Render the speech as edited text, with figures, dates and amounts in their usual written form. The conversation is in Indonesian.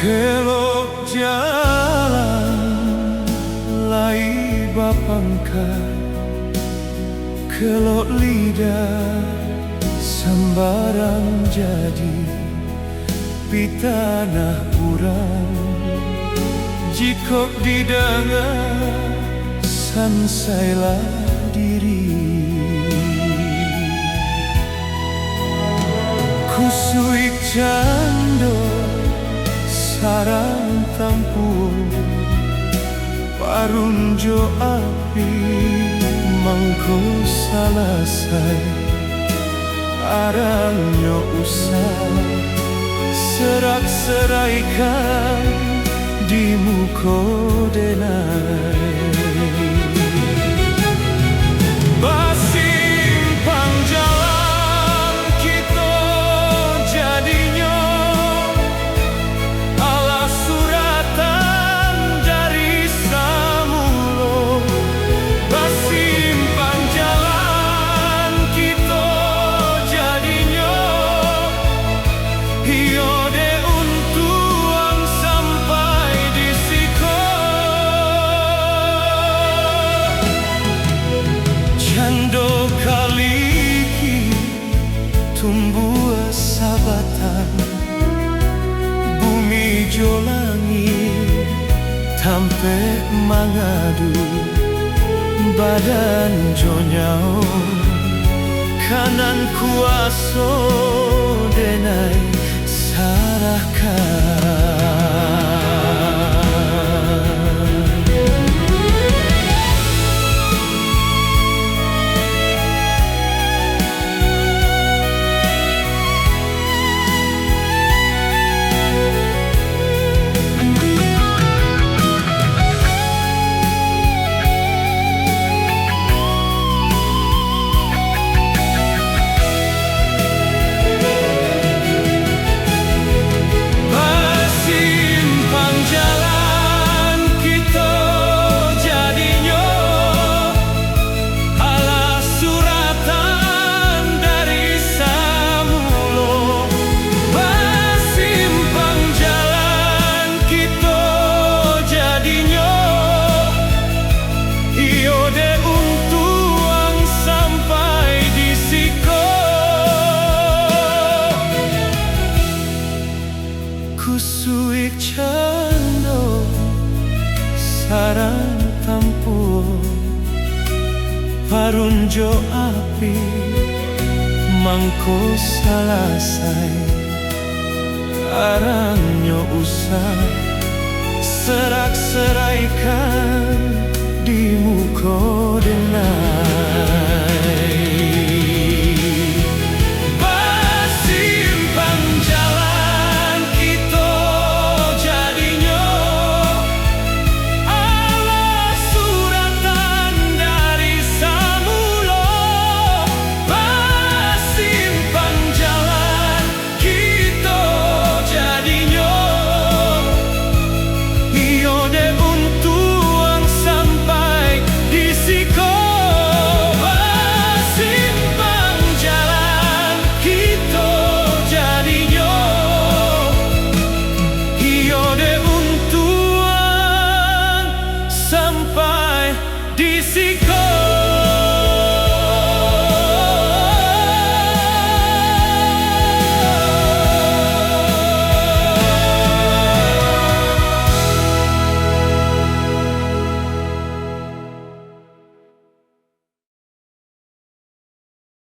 Kelok jalan lai bapangkai, kelok lidah sembarang jadi pitanah urang. Jikok didengar sansailah diri, kusuik cando sarang tampu, parunjo api mangko salasai, arangnya usah serak seraikan di muko denai. Basimpang jalan kita jadinya ala suratan dari samulo. Basimpang jalan kita jadinya hiyo de untuang sampai di siko. Cando kaliki tumbuh sabatan, bumi jo langit tampe mangadu, badan jo nyao kanan kuaso denai sarahkan. Kusuik cando sarang tampu, parunjo api mangko salasai, arangnya usah serak seraikan di muko denai. Sampai di sini.